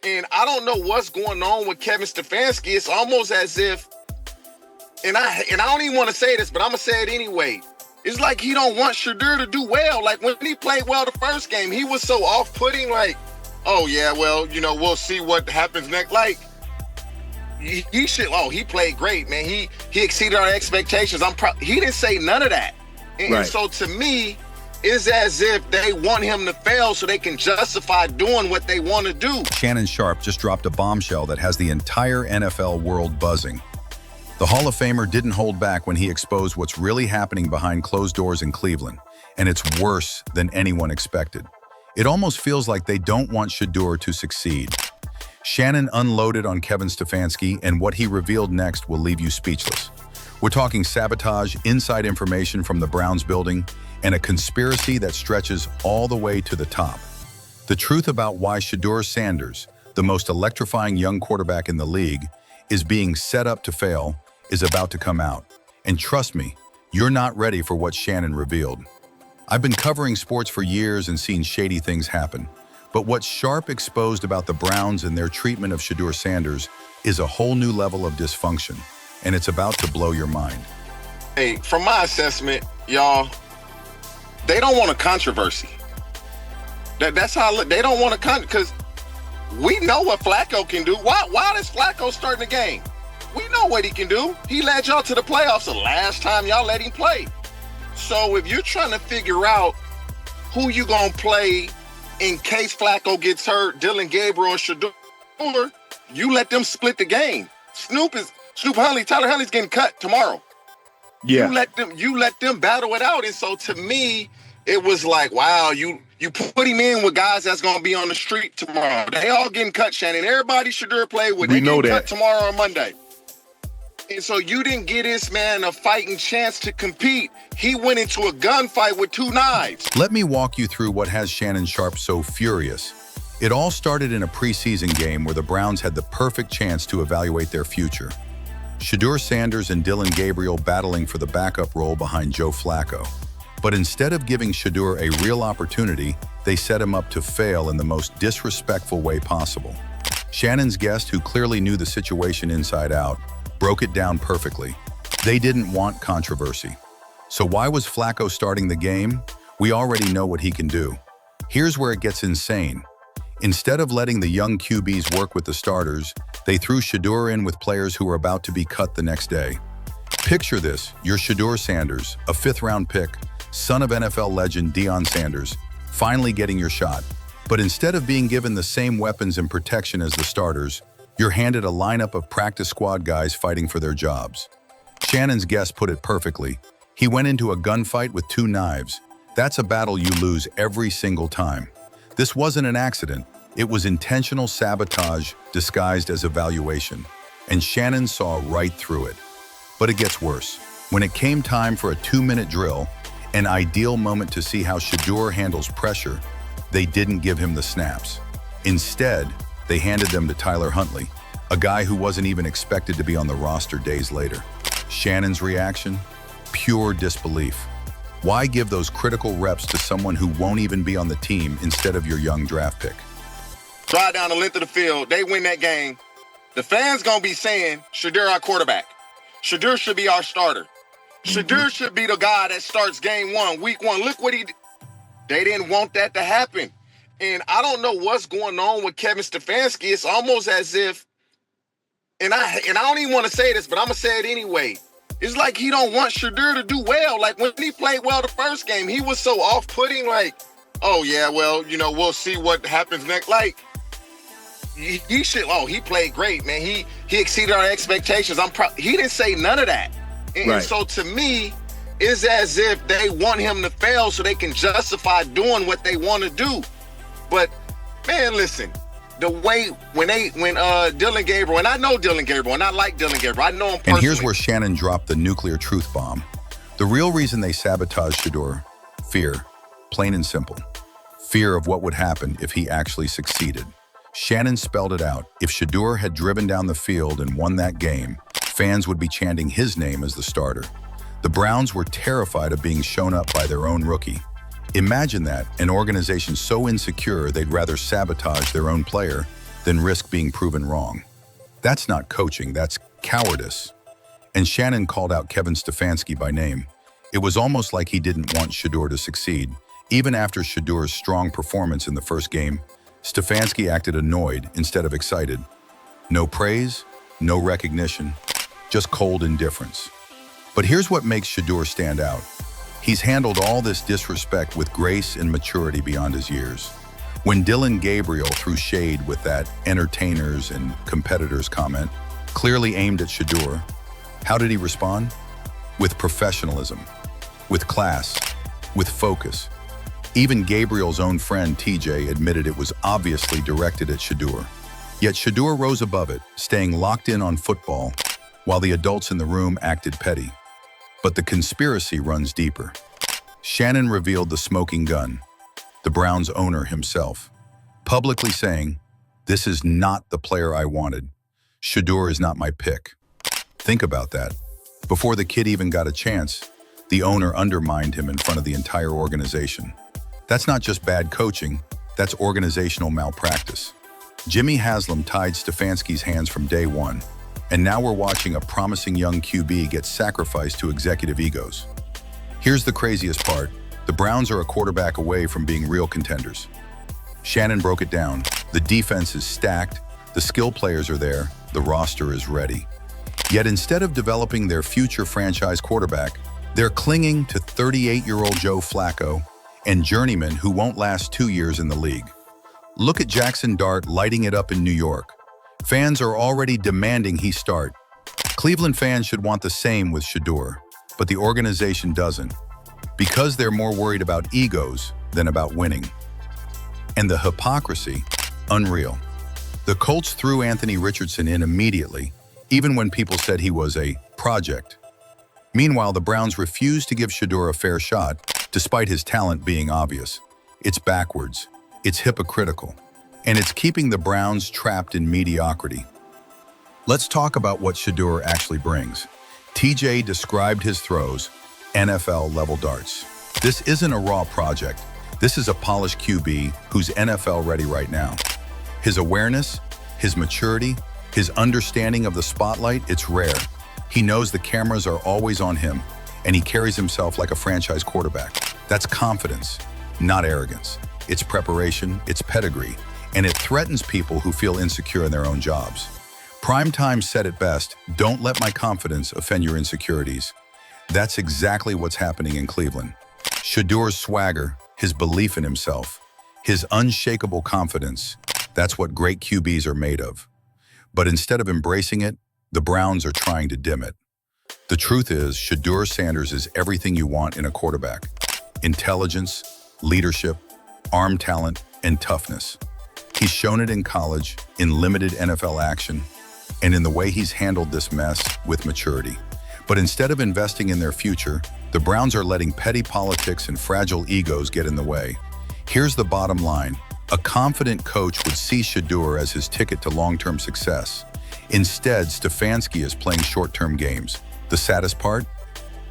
And I don't know what's going on with Kevin Stefanski. It's almost as if, and I don't even want to say this, but I'm gonna say it anyway. It's like he don't want Shedeur to do well. Like when he played well the first game, he was so off-putting. Like, oh yeah, well, we'll see what happens next. Like he should. Oh, he played great, man. He exceeded our expectations. He didn't say none of that. And so to me, it's as if they want him to fail so they can justify doing what they want to do. Shannon Sharpe just dropped a bombshell that has the entire NFL world buzzing. The Hall of Famer didn't hold back when he exposed what's really happening behind closed doors in Cleveland, and it's worse than anyone expected. It almost feels like they don't want Shedeur to succeed. Shannon unloaded on Kevin Stefanski, and what he revealed next will leave you speechless. We're talking sabotage, inside information from the Browns building, and a conspiracy that stretches all the way to the top. The truth about why Shedeur Sanders, the most electrifying young quarterback in the league, is being set up to fail is about to come out. And trust me, you're not ready for what Shannon revealed. I've been covering sports for years and seen shady things happen. But what Sharpe exposed about the Browns and their treatment of Shedeur Sanders is a whole new level of dysfunction, and it's about to blow your mind. Hey, from my assessment, y'all, they don't want a controversy. That's how they don't want to because we know what Flacco can do. Why does Flacco start in the game? We know what he can do. He led y'all to the playoffs the last time y'all let him play. So if you're trying to figure out who you gonna play in case Flacco gets hurt, Dylan Gabriel or Shedeur, you let them split the game. Tyler Huntley's getting cut tomorrow. Yeah. You let them battle it out. And so to me, it was like, wow, you put him in with guys that's gonna be on the street tomorrow. They all getting cut, Shannon. Everybody Shedeur play with. We know that. Cut tomorrow or Monday. And so you didn't get this man a fighting chance to compete. He went into a gunfight with 2 knives. Let me walk you through what has Shannon Sharpe so furious. It all started in a preseason game where the Browns had the perfect chance to evaluate their future. Shedeur Sanders and Dylan Gabriel battling for the backup role behind Joe Flacco. But instead of giving Shedeur a real opportunity, they set him up to fail in the most disrespectful way possible. Shannon's guest, who clearly knew the situation inside out, broke it down perfectly. They didn't want controversy. So why was Flacco starting the game? We already know what he can do. Here's where it gets insane. Instead of letting the young QBs work with the starters, they threw Shedeur in with players who were about to be cut the next day. Picture this, you're Shedeur Sanders, a 5th-round pick, son of NFL legend Deion Sanders, finally getting your shot. But instead of being given the same weapons and protection as the starters, you're handed a lineup of practice squad guys fighting for their jobs. Shannon's guest put it perfectly. He went into a gunfight with 2 knives. That's a battle you lose every single time. This wasn't an accident. It was intentional sabotage disguised as evaluation. And Shannon saw right through it. But it gets worse. When it came time for a 2-minute drill, an ideal moment to see how Shedeur handles pressure, they didn't give him the snaps. Instead, they handed them to Tyler Huntley, a guy who wasn't even expected to be on the roster days later. Shannon's reaction? Pure disbelief. Why give those critical reps to someone who won't even be on the team instead of your young draft pick? Drive down the length of the field, they win that game. The fans gonna be saying, Shedeur our quarterback. Shedeur should be our starter. Shedeur should be the guy that starts game 1, week 1. Look what he did. They didn't want that to happen. And I don't know what's going on with Kevin Stefanski. It's almost as if, and I don't even want to say this, but I'm going to say it anyway. It's like he don't want Shedeur to do well. Like when he played well the first game, he was so off-putting, like, oh yeah, well, we'll see what happens next. Like, he should, oh, he played great, man. He exceeded our expectations. He didn't say none of that. And so to me, it's as if they want him to fail so they can justify doing what they want to do. But man, listen, the way when Dylan Gabriel, and I know Dylan Gabriel, and I like Dylan Gabriel, I know him personally. And here's where Shannon dropped the nuclear truth bomb. The real reason they sabotaged Shedeur, fear, plain and simple. Fear of what would happen if he actually succeeded. Shannon spelled it out. If Shedeur had driven down the field and won that game, fans would be chanting his name as the starter. The Browns were terrified of being shown up by their own rookie. Imagine that, an organization so insecure they'd rather sabotage their own player than risk being proven wrong. That's not coaching, that's cowardice. And Shannon called out Kevin Stefanski by name. It was almost like he didn't want Shedeur to succeed. Even after Shedeur's strong performance in the first game, Stefanski acted annoyed instead of excited. No praise, no recognition, just cold indifference. But here's what makes Shedeur stand out. He's handled all this disrespect with grace and maturity beyond his years. When Dylan Gabriel threw shade with that entertainers and competitors comment, clearly aimed at Shedeur, how did he respond? With professionalism, with class, with focus. Even Gabriel's own friend TJ admitted it was obviously directed at Shedeur. Yet Shedeur rose above it, staying locked in on football, while the adults in the room acted petty. But the conspiracy runs deeper. Shannon revealed the smoking gun, the Browns' owner himself, publicly saying, "This is not the player I wanted. Shedeur is not my pick." Think about that. Before the kid even got a chance, the owner undermined him in front of the entire organization. That's not just bad coaching, that's organizational malpractice. Jimmy Haslam tied Stefanski's hands from day one, and now we're watching a promising young QB get sacrificed to executive egos. Here's the craziest part. The Browns are a quarterback away from being real contenders. Shannon broke it down. The defense is stacked, the skill players are there, the roster is ready. Yet instead of developing their future franchise quarterback, they're clinging to 38-year-old Joe Flacco and journeyman who won't last 2 years in the league. Look at Jackson Dart lighting it up in New York. Fans are already demanding he start. Cleveland fans should want the same with Shedeur, but the organization doesn't, because they're more worried about egos than about winning. And the hypocrisy, unreal. The Colts threw Anthony Richardson in immediately, even when people said he was a project. Meanwhile, the Browns refused to give Shedeur a fair shot, despite his talent being obvious. It's backwards, it's hypocritical, and it's keeping the Browns trapped in mediocrity. Let's talk about what Shedeur actually brings. TJ described his throws, NFL-level darts. This isn't a raw project. This is a polished QB who's NFL-ready right now. His awareness, his maturity, his understanding of the spotlight, it's rare. He knows the cameras are always on him, and he carries himself like a franchise quarterback. That's confidence, not arrogance. It's preparation, it's pedigree, and it threatens people who feel insecure in their own jobs. Primetime said it best, "Don't let my confidence offend your insecurities." That's exactly what's happening in Cleveland. Shedeur's swagger, his belief in himself, his unshakable confidence, that's what great QBs are made of. But instead of embracing it, the Browns are trying to dim it. The truth is, Shedeur Sanders is everything you want in a quarterback. Intelligence, leadership, arm talent, and toughness. He's shown it in college, in limited NFL action, and in the way he's handled this mess with maturity. But instead of investing in their future, the Browns are letting petty politics and fragile egos get in the way. Here's the bottom line. A confident coach would see Shedeur as his ticket to long-term success. Instead, Stefanski is playing short-term games. The saddest part?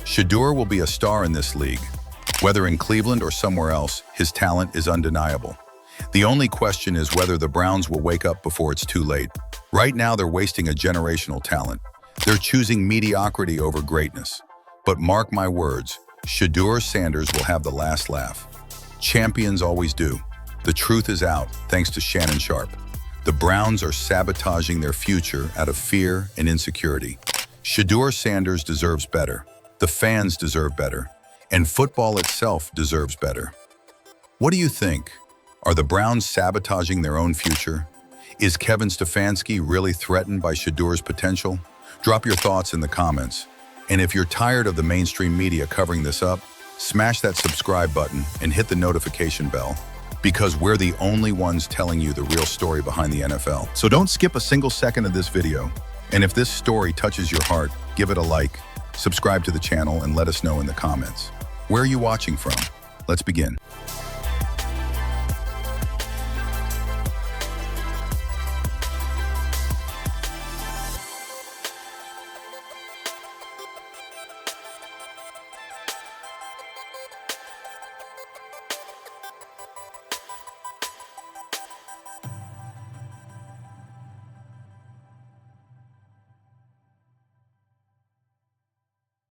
Shedeur will be a star in this league. Whether in Cleveland or somewhere else, his talent is undeniable. The only question is whether the Browns will wake up before it's too late. Right now, they're wasting a generational talent. They're choosing mediocrity over greatness. But mark my words, Shedeur Sanders will have the last laugh. Champions always do. The truth is out, thanks to Shannon Sharpe. The Browns are sabotaging their future out of fear and insecurity. Shedeur Sanders deserves better. The fans deserve better. And football itself deserves better. What do you think? Are the Browns sabotaging their own future? Is Kevin Stefanski really threatened by Shedeur's potential? Drop your thoughts in the comments. And if you're tired of the mainstream media covering this up, smash that subscribe button and hit the notification bell, because we're the only ones telling you the real story behind the NFL. So don't skip a single second of this video. And if this story touches your heart, give it a like, subscribe to the channel, and let us know in the comments. Where are you watching from? Let's begin.